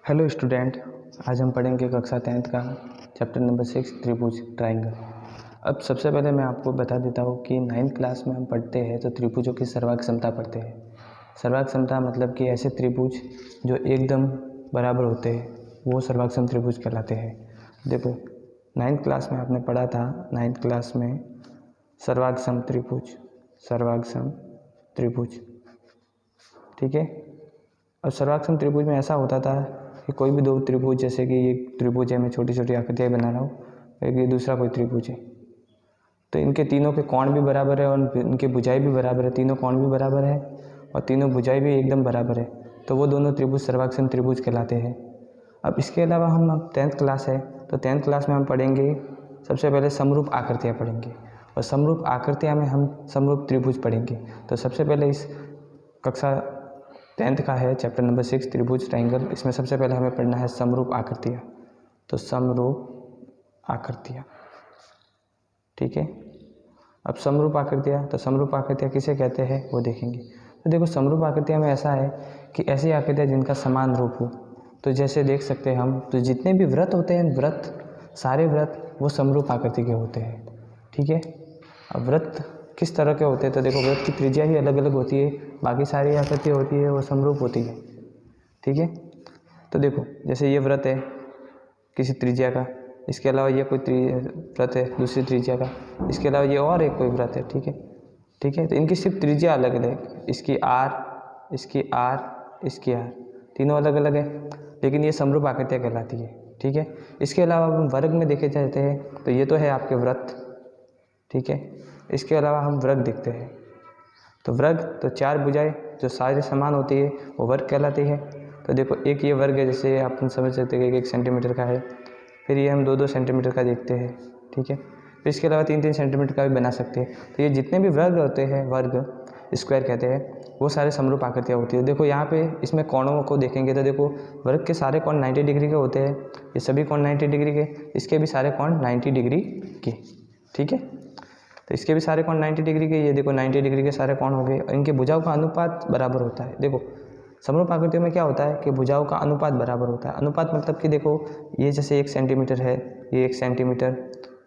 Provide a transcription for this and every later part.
Hello student, आज हम पढ़ेंगे कक्षा 10th का चैप्टर नंबर 6 त्रिभुज ट्राइंगल। अब सबसे पहले मैं आपको बता देता हूँ कि 9th क्लास में हम पढ़ते हैं तो त्रिभुजों की सर्वांग क्षमता पढ़ते हैं। सर्वांग क्षमता मतलब कि ऐसे त्रिभुज जो एकदम बराबर होते हैं वो सर्वांग त्रिभुज कहलाते हैं। देखो 9th क्लास में आपने पढ़ा था, 9th क्लास में सर्वांग त्रिभुज, ठीक है। और सर्वांग त्रिभुज में ऐसा होता था कि कोई भी दो त्रिभुज, जैसे कि ये त्रिभुज है, मैं छोटी छोटी आकृतियाँ बना रहा हूँ, एक ये दूसरा कोई त्रिभुज है, तो इनके तीनों के कोण भी बराबर है और इनकी भुजाई भी बराबर है। तीनों कोण भी बराबर है और तीनों भुजाई भी एकदम बराबर है, तो वो दोनों त्रिभुज सर्वांग त्रिभुज कहलाते हैं। अब इसके अलावा हम 10th क्लास है तो 10th क्लास में हम पढ़ेंगे सबसे पहले समरूप आकृतियाँ पढ़ेंगे, और समरूप आकृतियाँ में हम समरूप त्रिभुज पढ़ेंगे। तो सबसे पहले इस कक्षा 10th का है चैप्टर नंबर 6 त्रिभुज ट्राइंगल। इसमें सबसे पहले हमें पढ़ना है समरूप आकृतियाँ। तो समरूप आकृतियाँ, ठीक है। अब समरूप आकृतियाँ, तो समरूप आकृतियाँ किसे कहते हैं वो देखेंगे। तो देखो समरूप आकृतियाँ में ऐसा है कि ऐसी आकृतियाँ जिनका समान रूप हो। तो जैसे देख सकते हैं हम, तो जितने भी वृत्त होते हैं, सारे वृत्त वो समरूप आकृति के होते हैं, ठीक है। अब वृत्त किस तरह के होते हैं, तो देखो वृत्त की त्रिज्या ही अलग अलग होती है, बाकी सारी आकृति होती है वो समरूप होती है, ठीक है। तो देखो जैसे ये वृत्त है किसी त्रिज्या का, इसके अलावा ये कोई वृत्त है दूसरी त्रिज्या का, इसके अलावा ये और एक कोई वृत्त है, ठीक है, ठीक है। तो इनकी सिर्फ त्रिज्या अलग अलग, इसकी आर, इसकी आर, इसकी आर, तीनों अलग अलग है, लेकिन ये समरूप आकृतियाँ कहलाती है, ठीक है। इसके अलावा हम वर्ग में देखे जाते हैं तो ये तो है आपके वृत्त, ठीक है। इसके अलावा हम वर्ग देखते हैं, तो वर्ग तो चार भुजाएं जो सारे समान होती है वो वर्ग कहलाती है। तो देखो एक ये वर्ग है, जैसे आप समझ सकते हैं कि 1 सेंटीमीटर का है, फिर ये हम 2-2 सेंटीमीटर का देखते हैं, ठीक है। फिर इसके अलावा 3-3 सेंटीमीटर का भी बना सकते हैं। तो ये जितने भी वर्ग होते हैं, वर्ग स्क्वायर कहते हैं, वो सारे समरूप आकृतियाँ होती है। देखो यहाँ पे इसमें कोणों को देखेंगे तो देखो वर्ग के सारे कोण 90 डिग्री के होते हैं, ये सभी कोण 90 डिग्री के, इसके भी सारे कोण 90 डिग्री के, ठीक है। तो इसके भी सारे कोण 90 डिग्री के, ये देखो 90 डिग्री के सारे कोण हो गए, और इनके भुजाओं का अनुपात बराबर होता है। देखो समरूप आकृतियों में क्या होता है कि भुजाओं का अनुपात बराबर होता है। अनुपात मतलब कि देखो ये जैसे 1 सेंटीमीटर है, ये 1 सेंटीमीटर,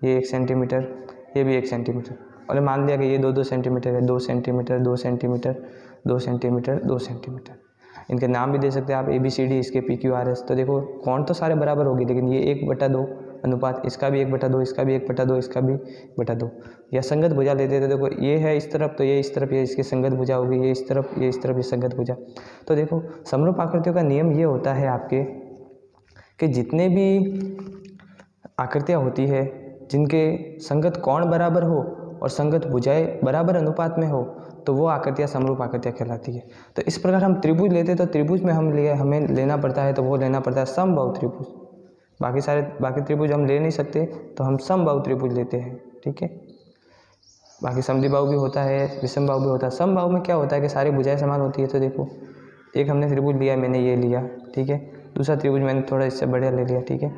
ये 1 सेंटीमीटर, ये भी 1 सेंटीमीटर, और मान लिया कि ये 2-2 सेंटीमीटर है, 2 सेंटीमीटर, 2 सेंटीमीटर, 2 सेंटीमीटर, 2 सेंटीमीटर। इनके नाम भी दे सकते हैं आप, ABCD, इसके PQRS। तो देखो कोण तो सारे बराबर होगी, लेकिन ये 1/2 अनुपात, इसका भी 1/2, इसका भी 1/2, इसका भी 1/2। या संगत भुजा लेते थे, देखो ये है इस तरफ तो ये इस तरफ, ये इसकी संगत भुजा होगी, ये इस तरफ, ये इस तरफ, ये संगत भुजा। तो देखो समरूप आकृतियों का नियम ये होता है आपके कि जितने भी आकृतियाँ होती है जिनके संगत कोण बराबर हो और संगत भुजाएं बराबर अनुपात में हो, तो वो आकृतियाँ समरूप आकृतियाँ कहलाती है। तो इस प्रकार हम त्रिभुज लेते तो त्रिभुज में हमें लेना पड़ता है, तो वो लेना पड़ता है समबाहु त्रिभुज। बाकी त्रिभुज हम ले नहीं सकते, तो हम समबाहु त्रिभुज लेते हैं, ठीक है। बाकी समद्विबाहु भी होता है, विषमबाहु भी होता है। समबाहु में क्या होता है कि सारी भुजाएं समान होती है। तो देखो एक हमने त्रिभुज लिया, मैंने ये लिया, ठीक है, दूसरा त्रिभुज मैंने थोड़ा इससे बढ़िया ले लिया, ठीक है।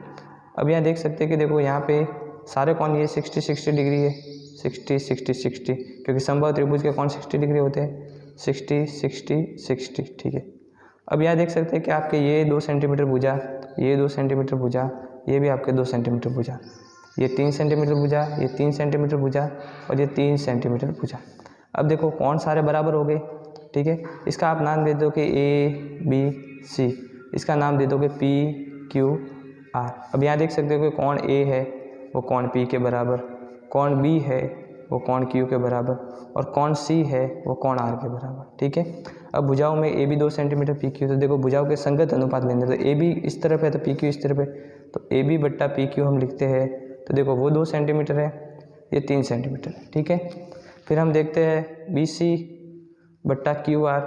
अब यहाँ देख सकते हैं कि देखो यहाँ पे सारे कोण ये 60-60 डिग्री है, 60-60-60, क्योंकि समबाहु त्रिभुज के कोण 60 डिग्री होते हैं, 60-60-60, ठीक है। अब यहाँ देख सकते हैं कि आपके ये 2 सेंटीमीटर भुजा, ये 2 सेंटीमीटर भुजा, ये भी आपके 2 सेंटीमीटर भुजा, ये 3 सेंटीमीटर भुजा, ये 3 सेंटीमीटर भुजा, और ये 3 सेंटीमीटर भुजा। अब देखो कोण सारे बराबर हो गए, ठीक है। इसका आप नाम दे दो कि ABC, इसका नाम दे दोगे PQR। अब यहाँ देख सकते हो कि कोण A है वो कोण P के बराबर, कोण B है वो कोण Q के बराबर, और कोण C है वो कोण R के बराबर, ठीक है। अब भुजाओं में AB 2 सेंटीमीटर, PQ, तो देखो भुजाओं के संगत अनुपात लेंगे, तो AB इस तरफ है तो PQ इस तरफ है, तो AB/PQ हम लिखते हैं। तो देखो वो 2 सेंटीमीटर है, ये 3 सेंटीमीटर है, ठीक है। फिर हम देखते हैं BC/QR,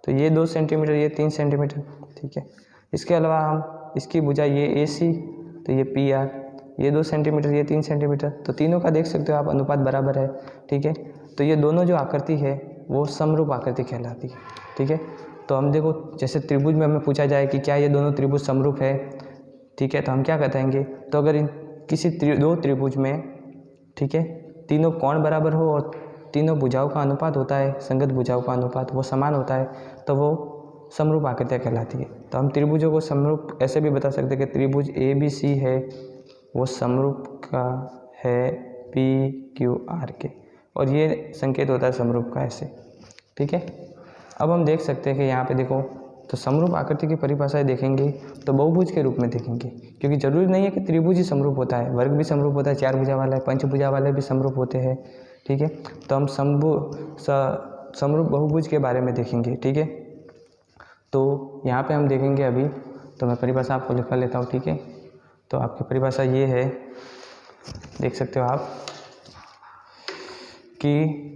तो ये 2 सेंटीमीटर, ये 3 सेंटीमीटर, ठीक है। इसके अलावा हम इसकी भुजा ये AC, तो ये PR, ये 2 सेंटीमीटर, ये 3 सेंटीमीटर, तो तीनों का देख सकते हो आप अनुपात बराबर है, ठीक है। तो ये दोनों जो आकृति है वो समरूप आकृति कहलाती है, ठीक है। तो हम देखो जैसे त्रिभुज में हमें पूछा जाए कि क्या ये दोनों त्रिभुज समरूप है, ठीक है, तो हम क्या बताएंगे, तो अगर इन किसी दो त्रिभुज में, ठीक है, तीनों कोण बराबर हो और तीनों भुजाओं का अनुपात होता है, संगत भुजाओं का अनुपात वो समान होता है, तो वो समरूप आकृतियाँ कहलाती है। तो हम त्रिभुजों को समरूप ऐसे भी बता सकते हैं कि त्रिभुज ABC है वो समरूप का है PQR के, और ये संकेत होता है समरूप का ऐसे, ठीक है। अब हम देख सकते हैं कि यहाँ पे देखो, तो समरूप आकृति की परिभाषाएं देखेंगे तो बहुभुज के रूप में देखेंगे, क्योंकि जरूरी नहीं है कि त्रिभुज ही समरूप होता है, वर्ग भी समरूप होता है, चार भुजा वाला है, पंचभुजा वाले भी समरूप होते हैं, ठीक है। तो हम समरूप बहुभुज के बारे में देखेंगे, ठीक है। तो यहाँ पे हम देखेंगे अभी, तो मैं परिभाषा आपको लिखवा लेता हूँ, ठीक है। तो आपकी परिभाषा ये है, देख सकते हो आप कि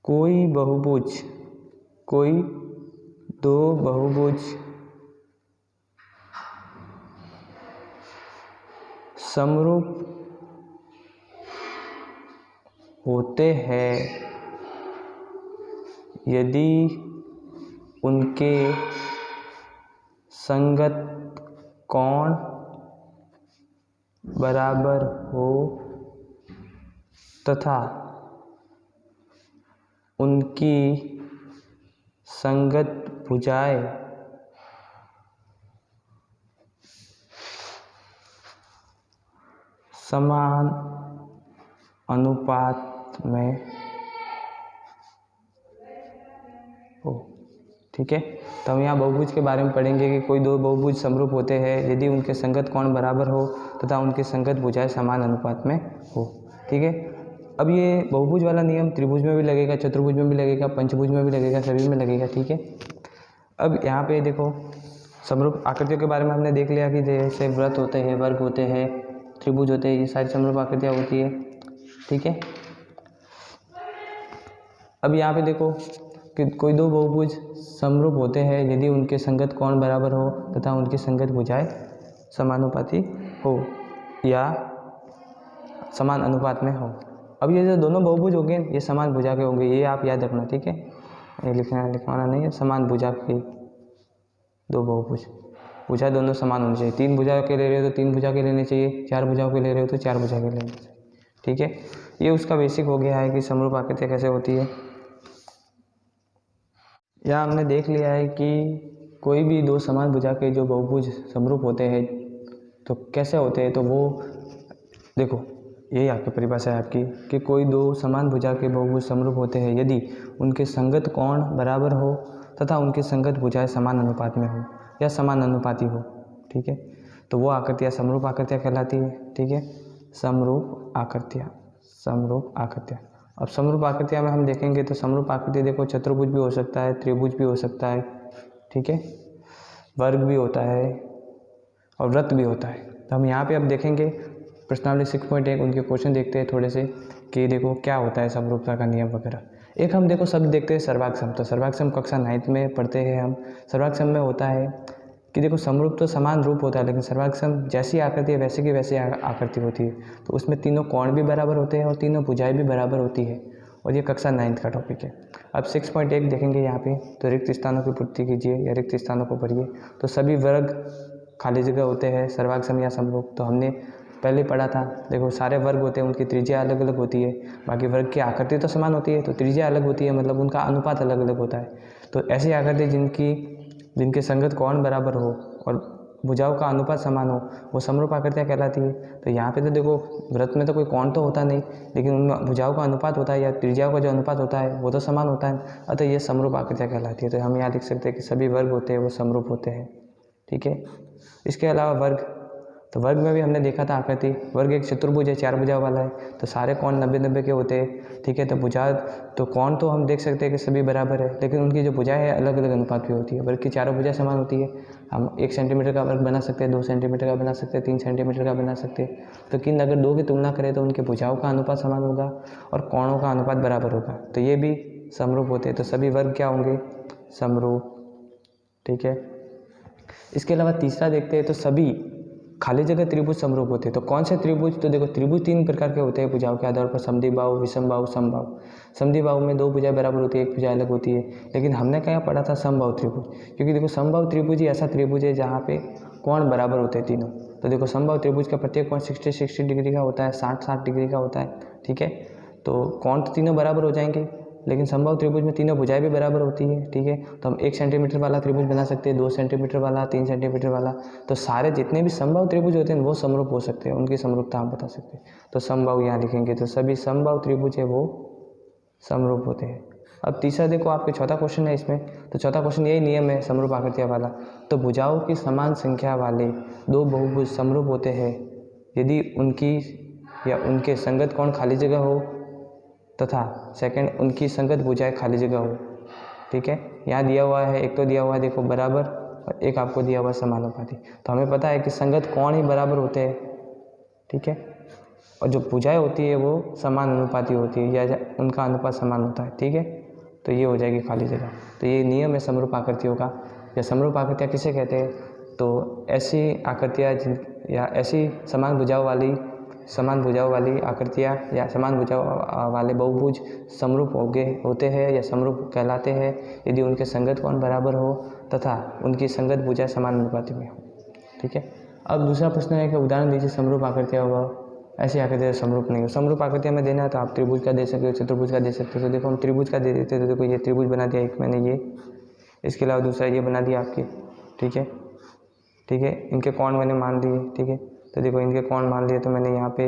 कोई बहुभुज, कोई दो बहुभुज समरूप होते हैं यदि उनके संगत कोण बराबर हो तथा उनकी संगत भुजाएं समान अनुपात में हो, ठीक है। तो हम यहाँ बहुभुज के बारे में पढ़ेंगे कि कोई दो बहुभुज समरूप होते हैं यदि उनके संगत कोण बराबर हो तथा उनकी संगत भुजाएं समान अनुपात में हो, ठीक है। अब ये बहुभुज वाला नियम त्रिभुज में भी लगेगा, चतुर्भुज में भी लगेगा, पंचभुज में भी लगेगा, सभी में लगेगा, ठीक है। अब यहाँ पे देखो, समरूप आकृतियों के बारे में हमने देख लिया कि जैसे वृत्त होते हैं, वर्ग होते हैं, त्रिभुज होते हैं, ये सारी समरूप आकृतियाँ होती है, ठीक है। अब यहाँ पे देखो कि कोई दो बहुभुज समरूप होते हैं यदि उनके संगत कोण बराबर हो तथा उनकी संगत भुजाएं समानुपाती हो या समान अनुपात में हो। अब ये जो दोनों बहुभुज होंगे ये समान भुजा के होंगे, ये आप याद रखना, ठीक है। ये लिखवाना नहीं है, समान भुजा के दो बहुभुज, भुजा दोनों समान होनी चाहिए। तीन भुजा के ले रहे हो तो तीन भुजा के लेने चाहिए, चार भुजाओं के ले रहे हो तो चार भुजा के लेने चाहिए, ठीक है। ये उसका बेसिक हो गया है कि समरूप आकृतियाँ कैसे होती है। यहाँ हमने देख लिया है कि कोई भी दो समान भुजा के जो बहुभुज समरूप होते हैं तो कैसे होते हैं, तो वो देखो यही आपकी परिभाषा है आपकी कि कोई दो समान भुजा के बहुभुज समरूप होते हैं यदि उनके संगत कोण बराबर हो तथा उनकी संगत भुजाएं समान अनुपात में हो या समान अनुपाती हो, ठीक है। तो वो आकृतियाँ समरूप आकृतियाँ कहलाती है, ठीक है। समरूप आकृतियाँ, समरूप आकृतियाँ। अब समरूप आकृतियाँ में हम देखेंगे तो समरूप आकृति देखो चतुर्भुज भी हो सकता है, त्रिभुज भी हो सकता है, ठीक है, वर्ग भी होता है और वृत्त भी होता है। तो हम यहाँ पे अब देखेंगे प्रश्नावली 6.1 उनके क्वेश्चन देखते हैं थोड़े से कि देखो क्या होता है समरूपता का नियम वगैरह। एक हम देखो शब्द देखते हैं सर्वाक्षम। तो सर्वाक्षम कक्षा 9th में पढ़ते हैं हम। सर्वाक्षम में होता है कि देखो समरूप तो समान रूप होता है लेकिन सर्वाक्षम जैसी आकृति है वैसे की वैसी आकृति होती है। तो उसमें तीनों कोण भी बराबर होते हैं और तीनों भुजाएं भी बराबर होती है, और ये कक्षा 9th का टॉपिक है। अब 6.1 देखेंगे यहाँ पे, तो रिक्त स्थानों की पूर्ति कीजिए या रिक्त स्थानों को भरिए। तो सभी वर्ग खाली जगह होते हैं सर्वाक्षम या समरूप। तो हमने पहले पढ़ा था, देखो सारे वर्ग होते हैं उनकी त्रिज्या अलग अलग होती है, बाकी वर्ग की आकृति तो समान होती है, तो त्रिज्या अलग होती है, मतलब उनका अनुपात अलग अलग होता है। तो ऐसी आकृति जिनके संगत कोण बराबर हो और भुजाओं का अनुपात समान हो वो समरूप आकृतियाँ कहलाती है। तो यहाँ पे तो देखो वृत्त में तो कोई कोण तो होता नहीं, लेकिन उनमें भुजाओं का अनुपात होता है या त्रिज्याओं का जो अनुपात होता है वो तो समान होता है, अतः ये समरूप आकृतियाँ कहलाती है। तो हम यहाँ लिख सकते हैं कि सभी वर्ग होते हैं वो समरूप होते हैं, ठीक है। इसके अलावा वर्ग, तो वर्ग में भी हमने देखा था आकृति, वर्ग एक चतुर्भुज है, चार भुजाओं वाला है, तो सारे कोण 90-90 के होते हैं, ठीक है। तो भुजा तो कोण तो हम देख सकते हैं कि सभी बराबर है, लेकिन उनकी जो भुजाएं है अलग अलग अनुपात की होती है। वर्ग की चारों भुजाएं समान होती है, हम 1 सेंटीमीटर का वर्ग बना सकते हैं, 2 सेंटीमीटर का बना सकते हैं, 3 सेंटीमीटर का बना सकते हैं। लेकिन अगर दो की तुलना करें तो उनके भुजाओं का अनुपात समान होगा और कोणों का अनुपात बराबर होगा, तो ये भी समरूप होते हैं। तो सभी वर्ग क्या होंगे, समरूप, ठीक है। इसके अलावा तीसरा देखते हैं, तो सभी खाली जगह त्रिभुज समरूप होते हैं। तो कौन से त्रिभुज, तो देखो त्रिभुज 3 प्रकार के होते हैं भुजाओं के आधार पर, समद्विबाहु, विषमबाहु, समबाहु। समद्विबाहु में दो भुजाएं बराबर होती है, एक भुजा अलग होती है, लेकिन हमने क्या पढ़ा था समबाहु त्रिभुज, क्योंकि देखो समबाहु त्रिभुज ही ऐसा त्रिभुज है जहाँ पे कोण बराबर होते हैं तीनों। तो देखो समबाहु त्रिभुज का प्रत्येक कोण 60 डिग्री का होता है, 60 डिग्री का होता है, ठीक है। तो कोण तो तीनों बराबर हो जाएंगे, लेकिन समबाहु त्रिभुज में तीनों भुजाएं भी बराबर होती है, ठीक है। तो हम 1 सेंटीमीटर वाला त्रिभुज बना सकते हैं, 2 सेंटीमीटर वाला, 3 सेंटीमीटर वाला। तो सारे जितने भी समबाहु त्रिभुज होते हैं वो समरूप हो सकते हैं, उनकी समरूपता हम बता सकते हैं। तो समबाहु यहाँ लिखेंगे, तो सभी समबाहु त्रिभुज है वो समरूप होते हैं। अब तीसरा देखो, आपके चौथा क्वेश्चन है इसमें, तो चौथा क्वेश्चन यही नियम है समरूप आकृतियाँ वाला। तो भुजाओं की समान संख्या वाले दो बहुभुज समरूप होते हैं यदि उनकी या उनके संगत कोण खाली जगह हो तथा सेकंड उनकी संगत भुजाएं खाली जगह हो, ठीक है। यहाँ दिया हुआ है, एक तो दिया हुआ है देखो बराबर, और एक आपको दिया हुआ समानुपाती। तो हमें पता है कि संगत कोण ही बराबर होते हैं, ठीक है, और जो भुजाएं होती है वो समान अनुपाती होती है या उनका अनुपात समान होता है, ठीक है। तो ये हो जाएगी खाली जगह। तो ये नियम है समरूप आकृतियों का। या समरूप आकृतियाँ किसे कहते हैं? तो ऐसी आकृतियाँ या ऐसी समान भुजाओं वाली आकृतियाँ या समान भुजाओं वाले बहुभुज समरूप होते हैं या समरूप कहलाते हैं यदि उनके संगत कोण बराबर हो तथा उनकी संगत भुजाएं समान अनुपाती में हो, ठीक है। अब दूसरा प्रश्न है कि उदाहरण दीजिए समरूप आकृतियाँ व ऐसी आकृतियाँ समरूप नहीं हो। समरूप आकृतियाँ में देना है तो आप त्रिभुज का दे सकते हो, चतुर्भुज का दे सकते हो। तो देखो हम त्रिभुज का दे देते हैं, तो देखो ये त्रिभुज बना दिया एक मैंने, ये इसके अलावा दूसरा ये बना दिया आपके, ठीक है, ठीक है। इनके कोण मैंने मान दिए, ठीक है। तो देखो इनके कोण मान लिए, तो मैंने यहाँ पे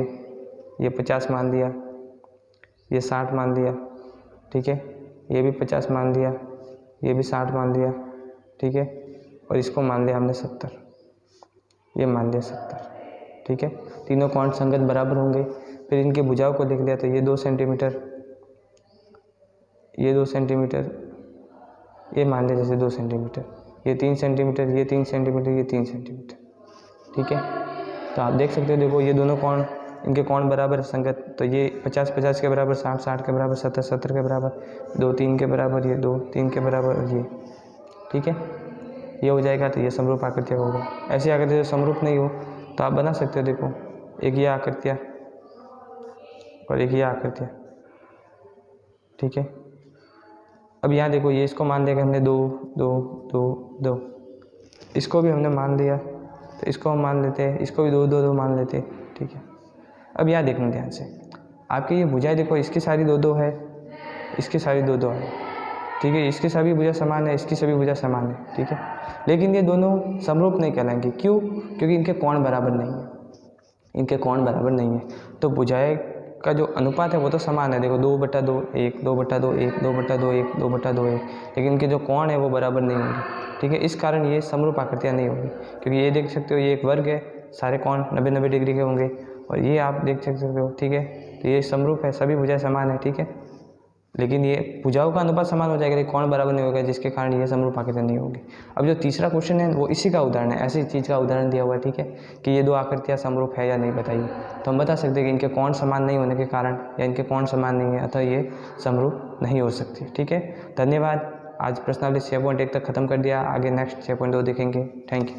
ये 50 मान दिया, ये 60 मान दिया, ठीक है, ये भी 50 मान दिया, ये भी 60 मान दिया, ठीक है, और इसको मान लिया हमने 70, ये मान लिया 70, ठीक है। तीनों कोण संगत बराबर होंगे। फिर इनके भुजाओं को लिख लिया, तो ये 2 सेंटीमीटर, ये 2 सेंटीमीटर, ये मान लिया जैसे 2 सेंटीमीटर, ये 3 सेंटीमीटर, ये 3 सेंटीमीटर, ये 3 सेंटीमीटर, ठीक है। तो आप देख सकते हो, देखो ये दोनों कोण, इनके कोण बराबर संगत। तो ये 50-50 के बराबर, 60-60 के बराबर, 70-70 के बराबर, 2-3 के बराबर, ये 2-3 के बराबर, ये, ठीक है, ये हो जाएगा। तो ये समरूप आकृतियाँ होगा। ऐसी आकृतियाँ जो समरूप नहीं हो तो आप बना सकते हो, देखो एक ये आकृतियाँ और एक ये आकृतियाँ, ठीक है। अब यहाँ देखो ये इसको मान लिया कि हमने 2 2 2 2, इसको भी हमने मान लिया, तो इसको हम मान लेते हैं, इसको भी 2 2 2 मान लेते हैं, ठीक है। अब यहाँ देखना ध्यान से, आपकी ये भुजाएं देखो, इसकी सारी 2 2 है, इसकी सारी 2 2 है, ठीक है। इसकी सभी भुजा समान है, इसकी सभी भुजा समान है, ठीक है। लेकिन ये दोनों समरूप नहीं कहलाएंगे, क्यों? क्योंकि इनके कोण बराबर नहीं है, इनके कोण बराबर नहीं है। तो भुजाएं का जो अनुपात है वो तो समान है, देखो 2/2 1 2/2 1 2/2 1 2/2 1, लेकिन इनके जो कोण है वो बराबर नहीं होंगे, ठीक है। इस कारण ये समरूप आकृतियाँ नहीं होंगी, क्योंकि ये देख सकते हो ये एक वर्ग है, सारे कोण 90-90 डिग्री के होंगे, और ये आप देख सकते हो, ठीक है। तो ये समरूप है, सभी भुजाएं समान है, ठीक है। लेकिन ये भुजाओं का अनुपात समान हो जाएगा, लेकिन कोण बराबर नहीं होगा, जिसके कारण ये समरूप आकृतियाँ नहीं होगी। अब जो तीसरा क्वेश्चन है वो इसी का उदाहरण है, ऐसी चीज़ का उदाहरण दिया हुआ है, ठीक है, कि ये 2 आकृतियाँ समरूप है या नहीं बताइए। तो हम बता सकते हैं कि इनके कोण समान नहीं होने के कारण या इनके कोण समान नहीं है, अतः ये समरूप नहीं हो सकती, ठीक है। धन्यवाद। आज प्रश्नावली 6.1 तक खत्म कर दिया, आगे नेक्स्ट 6.2 देखेंगे। Thank you.